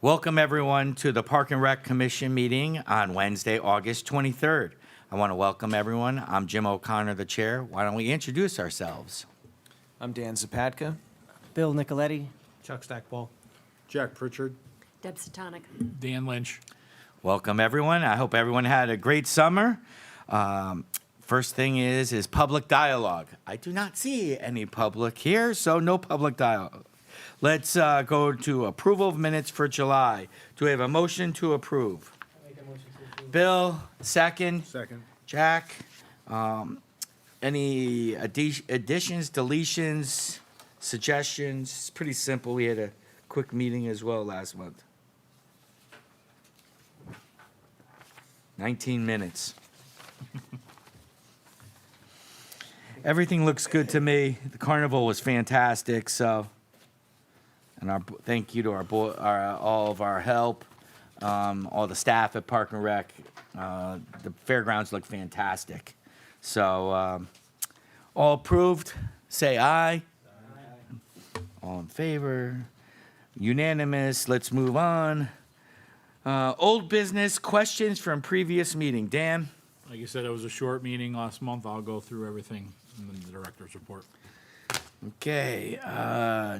Welcome, everyone, to the Park and Rec Commission meeting on Wednesday, August 23rd. I want to welcome everyone. I'm Jim O'Connor, the chair. Why don't we introduce ourselves? I'm Dan Zapatka. Bill Nicoletti. Chuck Stackpole. Jack Pritchard. Deb Satonic. Dan Lynch. Welcome, everyone. I hope everyone had a great summer. First thing is public dialogue. I do not see any public here, so no public dialogue. Let's go to approval of minutes for July. Do we have a motion to approve? Bill, second. Second. Jack, any additions, deletions, suggestions? It's pretty simple. We had a quick meeting as well last month. 19 minutes. Everything looks good to me. The carnival was fantastic, so. And thank you to all of our help, all the staff at Park and Rec. The fairgrounds look fantastic. So, all approved, say aye. All in favor, unanimous. Let's move on. Old business questions from previous meeting. Dan? Like you said, it was a short meeting last month. I'll go through everything in the director's report. Okay,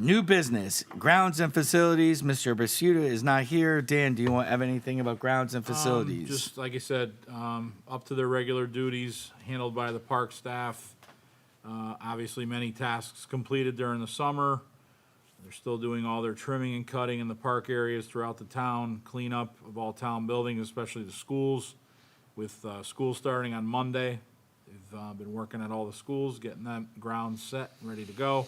new business, grounds and facilities. Mr. Basuda is not here. Dan, do you have anything about grounds and facilities? Just like you said, up to their regular duties, handled by the park staff. Obviously, many tasks completed during the summer. They're still doing all their trimming and cutting in the park areas throughout the town, cleanup of all town buildings, especially the schools. With school starting on Monday, they've been working at all the schools, getting that ground set, ready to go.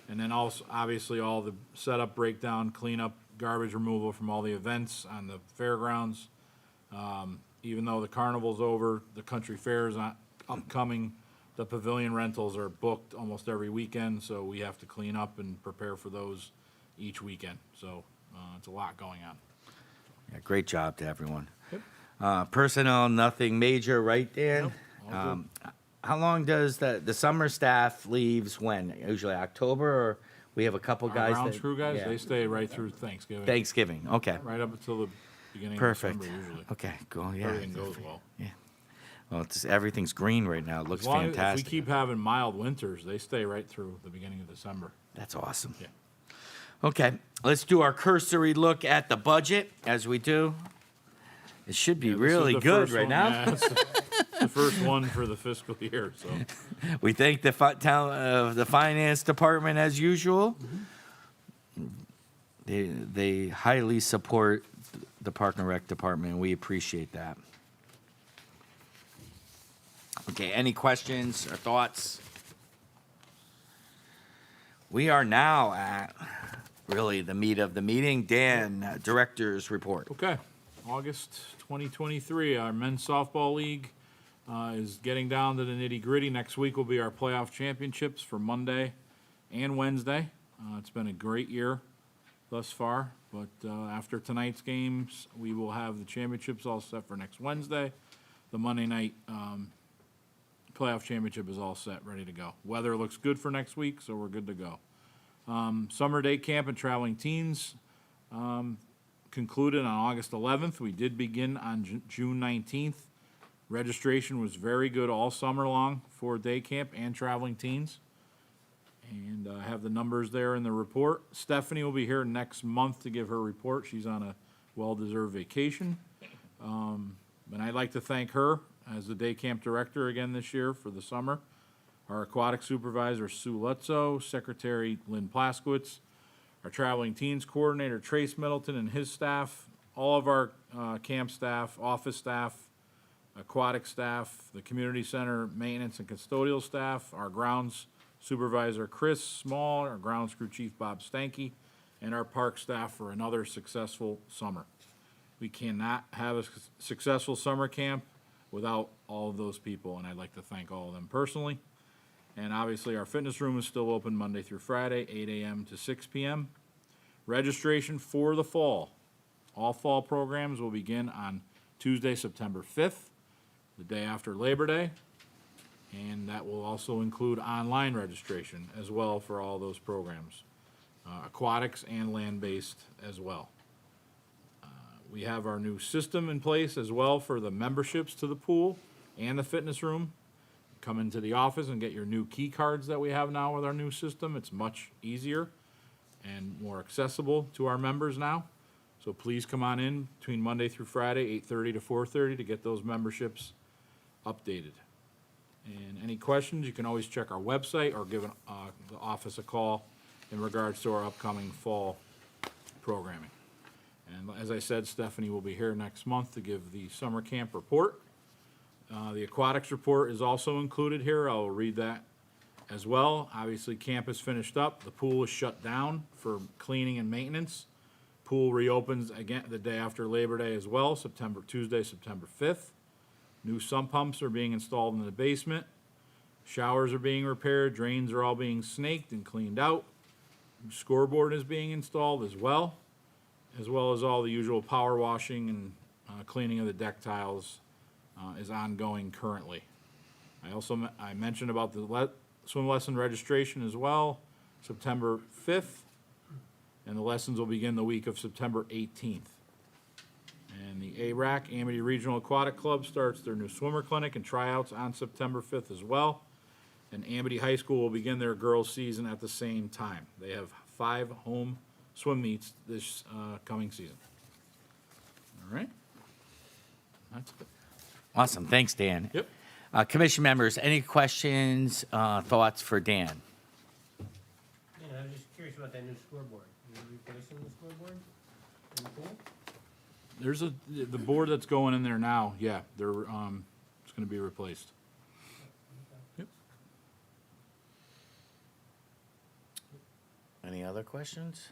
And then also, obviously, all the setup, breakdown, cleanup, garbage removal from all the events on the fairgrounds. Even though the carnival's over, the country fair is upcoming. The pavilion rentals are booked almost every weekend, so we have to clean up and prepare for those each weekend. So it's a lot going on. Yeah, great job to everyone. Yep. Personnel, nothing major, right, Dan? Nope, all good. How long does the summer staff leaves when? Usually October, or we have a couple Our guys? grounds crew guys, yeah. they stay right through Thanksgiving. Thanksgiving, okay. Right up until the beginning Perfect. of December usually. Okay, cool, yeah. Everything goes well. Well, everything's green right now. It looks As long as if fantastic. we keep having mild winters, they stay right through the beginning of December. That's awesome. Yeah. Okay, let's do our cursory look at the budget, as we do. It should be Yeah, this is really the good first right one- now. yeah, it's the first one for the fiscal year, so. We thank the the finance department as usual. They highly support the Park and Rec department, and we appreciate that. Okay, any questions or thoughts? We are now at really the meat of the meeting. Dan, director's report. Okay, August 2023, our men's softball league is getting down to the nitty-gritty. Next week will be our playoff championships for Monday and Wednesday. It's been a great year thus far, but after tonight's games, we will have the championships all set for next Wednesday. The Monday night playoff championship is all set, ready to go. Weather looks good for next week, so we're good to go. Summer day camp and traveling teens concluded on August 11th. We did begin on June 19th. Registration was very good all summer long for day camp and traveling teens. And I have the numbers there in the report. Stephanie will be here next month to give her report. She's on a well-deserved vacation. And I'd like to thank her as the day camp director again this year for the summer. Our aquatic supervisor, Sue Lutzo, secretary, Lynn Plaskowitz, our traveling teens coordinator, Trace Middleton, and his staff, all of our camp staff, office staff, aquatic staff, the community center maintenance and custodial staff, our grounds supervisor, Chris Small, our grounds crew chief, Bob Stanky, and our park staff for another successful summer. We cannot have a successful summer camp without all of those people, and I'd like to thank all of them personally. And obviously, our fitness room is still open Monday through Friday, 8 a.m. to 6 p.m. Registration for the fall. All fall programs will begin on Tuesday, September 5th, the day after Labor Day. And that will also include online registration as well for all those programs, aquatics and land-based as well. We have our new system in place as well for the memberships to the pool and the fitness room. Come into the office and get your new key cards that we have now with our new system. It's much easier and more accessible to our members now. So please come on in between Monday through Friday, 8:30 to 4:30 to get those memberships updated. And any questions, you can always check our website or give the office a call in regards to our upcoming fall programming. And as I said, Stephanie will be here next month to give the summer camp report. The aquatics report is also included here. I'll read that as well. Obviously, camp is finished up. The pool is shut down for cleaning and maintenance. Pool reopens again the day after Labor Day as well, Tuesday, September 5th. New sump pumps are being installed in the basement. Showers are being repaired. Drains are all being snaked and cleaned out. Scoreboard is being installed as well as all the usual power washing and cleaning of the deck tiles is ongoing currently. I mentioned about the swim lesson registration as well, September 5th, and the lessons will begin the week of September 18th. And the ARAC, Amity Regional Aquatic Club, starts their new swimmer clinic and tryouts on September 5th as well. And Amity High School will begin their girls' season at the same time. They have 5 home swim meets this coming season. All right? That's it. Awesome. Thanks, Dan. Yep. Commission members, any questions, thoughts for Dan? Yeah, I was just curious about that new scoreboard. Are you replacing the scoreboard in the pool? There's the board that's going in there now, yeah, they're, it's gonna be replaced. Yep. Any other questions?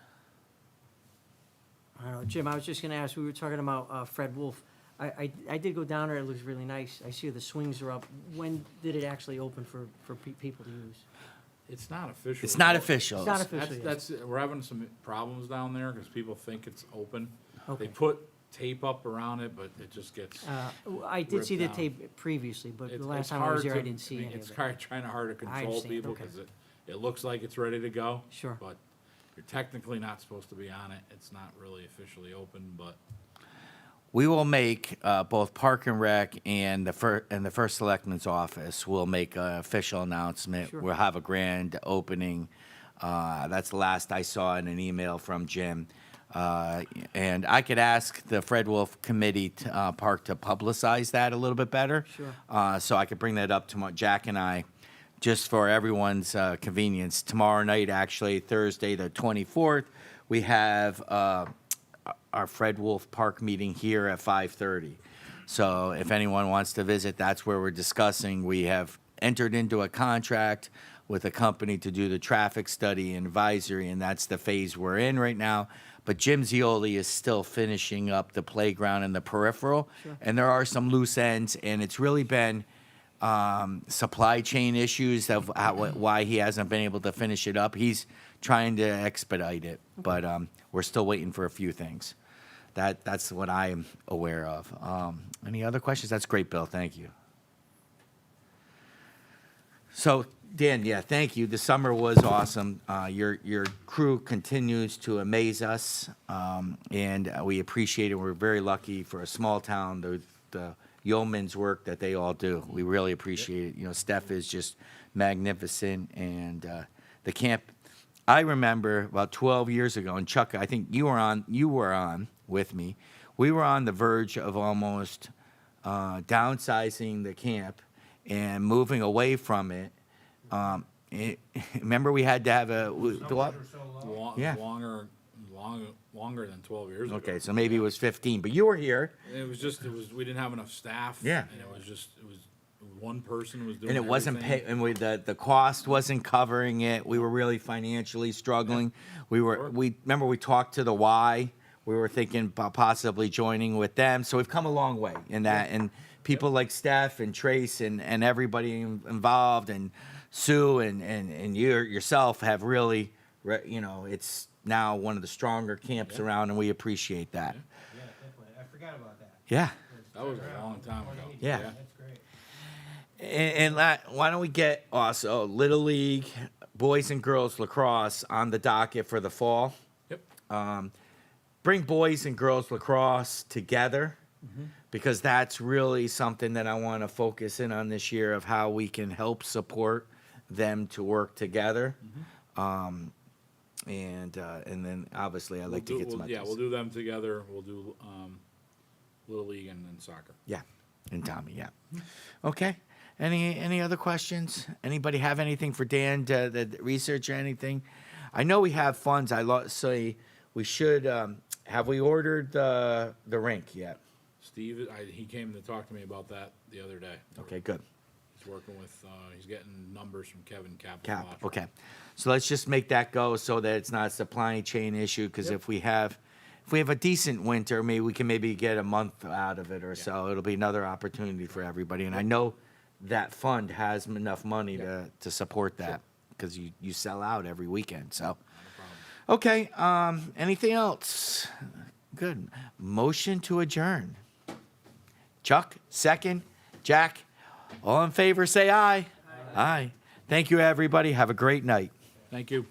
I don't know, Jim, I was just gonna ask, we were talking about Fred Wolf. I did go down there, it looks really nice. I see the swings are up. When did it actually open for people to use? It's not official. It's not official. It's not official yet. That's, we're having some problems down there, cause people think it's open. Okay. They put tape up around it, but it just gets, I did see the ripped down. tape previously, but the it's last time I hard was there, I to- didn't see mean, any It's of it. kinda hard to control understand, people, okay. cause it looks like it's ready to go. Sure. But you're technically not supposed to be on it, it's not really officially open, but We will make both Park and Rec and the first selectman's office will make an official announcement. Sure. We'll have a grand opening. That's the last I saw in an email from Jim. And I could ask the Fred Wolf Committee Park to publicize that a little bit better. Sure. So I could bring that up to Jack and I, just for everyone's convenience. Tomorrow night, actually, Thursday the 24th, we have our Fred Wolf Park meeting here at 5:30. So if anyone wants to visit, that's where we're discussing. We have entered into a contract with a company to do the traffic study and advisory, and that's the phase we're in right now. But Jim Zioli is still finishing up the playground and the peripheral, and there are some loose ends, and it's really been supply chain issues of why he hasn't been able to finish it up. He's trying to expedite it, but we're still waiting for a few things. That's what I'm aware of. Any other questions? That's great, Bill. Thank you. So, Dan, yeah, thank you. The summer was awesome. Your crew continues to amaze us, and we appreciate it. We're very lucky for a small town, the yeoman's work that they all do. We really appreciate it. You know, Steph is just magnificent, and the camp. I remember about 12 years ago, and Chuck, I think you were on with me. We were on the verge of almost downsizing the camp and moving away from it. Remember, we had to have what? Yeah. longer than 12 years ago. Okay, so maybe it was 15, but you were here, We didn't have enough staff. Yeah. And it was one person was doing and it wasn't everything. the cost wasn't covering it. We were really financially struggling. We remember we talked to the Y. We were thinking about possibly joining with them. So we've come a long way in that, and people like Steph and Trace and everybody involved, and Sue and you yourself have really, it's now one of the stronger camps around, and we appreciate that. Yeah, definitely. I forgot about that. Yeah. That was a long time ago. Yeah. That's great. And why don't we get also Little League, boys and girls lacrosse on the docket for the fall? Yep. bring boys and girls lacrosse together, because that's really something that I want to focus in on this year of how we can help support them to work together. And then obviously I'd like to get some. Yeah, we'll do them together. We'll do, Little League and then soccer. Yeah, and Tommy, yeah. Okay. Any other questions? Anybody have anything for Dan, the research or anything? I know we have funds. Say we should, have we ordered the rink yet? Steve, he came to talk to me about that the other day. Okay, good. He's working with, he's getting numbers from Kevin Capital. Cap, okay. So let's just make that go so that it's not a supply chain issue, because if we have a decent winter, maybe we can get a month out of it or so. It'll be another opportunity for everybody. And I know that fund has enough money to support that, because you sell out every weekend, so. Okay, anything else? Good. Motion to adjourn. Chuck, second. Jack, all in favor, say aye. Aye. Thank you, everybody. Have a great night. Thank you.